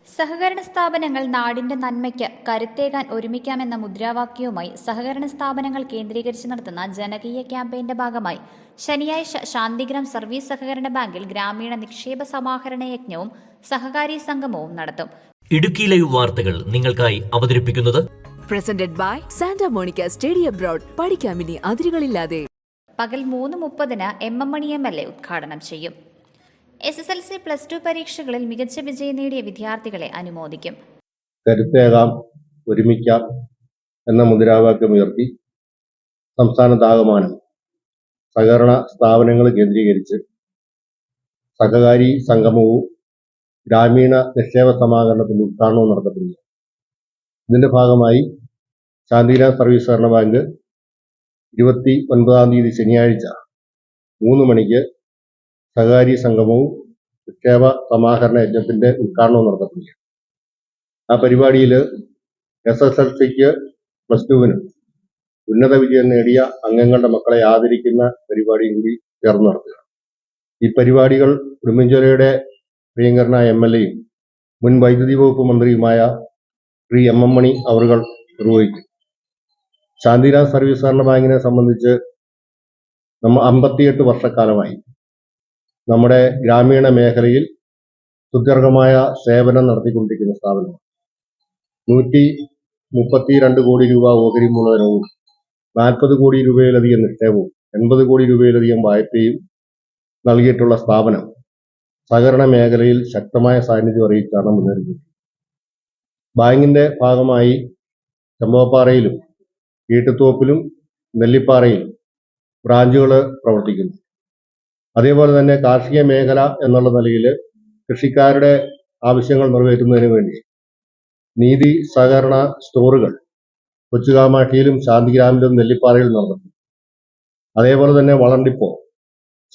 സഹകരണ സ്ഥാപനങ്ങൾ നാടിന്റെ നന്മയ്ക്ക് കരുത്തേകാൻ ഒരുമിക്കാമെന്ന മുദ്രാവാക്യവുമായി സഹകരണ സ്ഥാപനങ്ങൾ കേന്ദ്രീകരിച്ച് നടത്തുന്ന ജനകീയ ക്യാമ്പയിന്റെ ഭാഗമായി ശനിയാഴ്ച ശാന്തിഗ്രാം സർവീസ് സഹകരണ ബാങ്കിൽ ഗ്രാമീണ നിക്ഷേപ സമാഹരണ യജ്ഞവും സഹകാരി സംഗമവും നടത്തും. ഇടുക്കി ലൈവ് വാർത്തകൾ നിങ്ങൾക്കായി അവതരിപ്പിക്കുന്നത് presented by Santa Monica study abroad. പഠിക്കാമിനി അതിരുകളില്ലാതെ. പകൽ 3:30 MM മണി MLA ഉദ്ഘാടനം ചെയ്യും. SSLC +2 പരീക്ഷകളിൽ മികച്ച വിജയം നേടിയ വിദ്യാർത്ഥികളെ അനുമോദിക്കും. കരുത്തേകാം ഒരുമിക്കാം എന്ന മുദ്രാവാക്യമുയർത്തി സംസ്ഥാനത്താകമാനം സഹകരണ സ്ഥാപനങ്ങൾ കേന്ദ്രീകരിച്ച് സഹകാരി സംഗമവും ഗ്രാമീണ നിക്ഷേപ സമാഹരണത്തിന്റെ ഉദ്ഘാടനവും നടത്തപ്പെടുന്നു. ഇതിന്റെ ഭാഗമായി ശാന്തിഗ്രാം സർവീസ് സഹകരണ ബാങ്ക് 29-ാം തീയതി ശനിയാഴ്ച 3 മണിക്ക് സഹകാരി സംഗമവും നിക്ഷേപ സമാഹരണ യജ്ഞത്തിന്റെ ഉദ്ഘാടനവും നടത്തപ്പെടുന്നു. ആ പരിപാടിയിൽ SSLCക്ക് +2-നും ഉന്നത വിജയം നേടിയ അംഗങ്ങളുടെ മക്കളെ ആദരിക്കുന്ന പരിപാടിയും കൂടി ചേർന്ന് നടത്തുക. ഈ പരിപാടികൾ ഉടുമ്പൻചോലയുടെ പ്രിയങ്കരനായ MLAയും മുൻ വൈദ്യുതി വകുപ്പ് മന്ത്രിയുമായ ശ്രീ MM മണി അവറുകൾ നിർവഹിക്കും. ശാന്തിഗ്രാം സർവീസ് സഹകരണ ബാങ്കിനെ സംബന്ധിച്ച് 58 വർഷക്കാലമായി നമ്മുടെ ഗ്രാമീണ മേഖലയിൽ സുദീർഘമായ സേവനം നടത്തിക്കൊണ്ടിരിക്കുന്ന സ്ഥാപനമാണ്. 132 കോടി രൂപ ഓഹരി മൂലധനവും 40 കോടി രൂപയിലധികം നിക്ഷേപവും 80 കോടി രൂപയിലധികം വായ്പയും നൽകിയിട്ടുള്ള സ്ഥാപനം സഹകരണ മേഖലയിൽ ശക്തമായ സാന്നിധ്യം അറിയിച്ചാണ് മുന്നേറുന്നത്. ബാങ്കിന്റെ ഭാഗമായി ചെമ്പകപ്പാറയിലും ഈട്ടുതോപ്പിലും നെല്ലിപ്പാറയിലും ബ്രാഞ്ചുകൾ പ്രവർത്തിക്കുന്നു. അതേപോലെ തന്നെ കാർഷിക മേഖല എന്നുള്ള നിലയിൽ കൃഷിക്കാരുടെ ആവശ്യങ്ങൾ നിറവേറ്റുന്നതിന് വേണ്ടി നീതി സഹകരണ സ്റ്റോറുകൾ കൊച്ചുകാമാട്ടിയിലും ശാന്തിഗ്രാമിലും നെല്ലിപ്പാറയിലും നടത്തുന്നു. അതേപോലെ തന്നെ വളം ഡിപ്പോ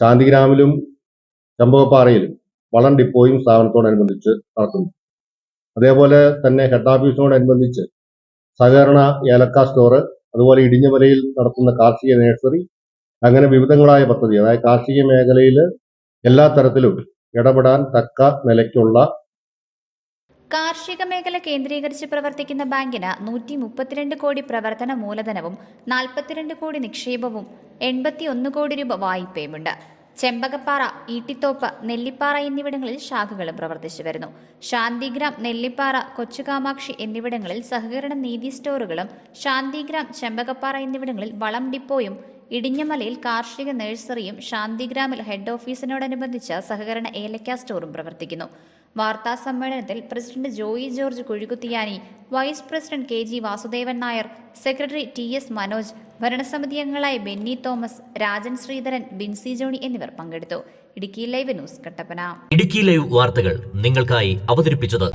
ശാന്തിഗ്രാമിലും ചെമ്പകപ്പാറയിലും വളം ഡിപ്പോയും സ്ഥാപനത്തോടനുബന്ധിച്ച് നടത്തുന്നു. അതേപോലെ തന്നെ ഹെഡ് ഓഫീസിനോടനുബന്ധിച്ച് സഹകരണ ഏലക്ക സ്റ്റോറ്, അതുപോലെ ഇടിഞ്ഞമലയിൽ നടത്തുന്ന കാർഷിക നഴ്സറി, അങ്ങനെ വിവിധങ്ങളായ പദ്ധതി, അതായത് കാർഷിക മേഖലയിൽ എല്ലാ തരത്തിലും ഇടപെടാൻ തക്ക നിലയ്ക്കുള്ള കാർഷിക മേഖല കേന്ദ്രീകരിച്ച് പ്രവർത്തിക്കുന്ന ബാങ്കിന് 132 കോടി പ്രവർത്തന മൂലധനവും 42 കോടി നിക്ഷേപവും 81 കോടി രൂപ വായ്പയുമുണ്ട്. ചെമ്പകപ്പാറ, ഈട്ടിത്തോപ്പ്, നെല്ലിപ്പാറ എന്നിവിടങ്ങളിൽ ശാഖകളും പ്രവർത്തിച്ചു വരുന്നു. ശാന്തിഗ്രാം, നെല്ലിപ്പാറ, കൊച്ചുകാമാക്ഷി എന്നിവിടങ്ങളിൽ സഹകരണ നീതി സ്റ്റോറുകളും ശാന്തിഗ്രാം, ചെമ്പകപ്പാറ എന്നിവിടങ്ങളിൽ വളം ഡിപ്പോയും ഇടിഞ്ഞമലയിൽ കാർഷിക നഴ്സറിയും ശാന്തിഗ്രാമിൽ ഹെഡ് ഓഫീസിനോടനുബന്ധിച്ച് സഹകരണ ഏലക്ക സ്റ്റോറും പ്രവർത്തിക്കുന്നു. വാർത്താ സമ്മേളനത്തിൽ president Joy George Kuzhikuthiyani, vice president KG Vasudevan Nair, secretary TS Manoj, ഭരണസമിതി അംഗങ്ങളായ ബെന്നി തോമസ്, രാജൻ ശ്രീധരൻ, ബിൻസി ജോണി എന്നിവർ പങ്കെടുത്തു. Idukki live news, Kattappana. Idukki live വാർത്തകൾ നിങ്ങൾക്കായി അവതരിപ്പിച്ചത്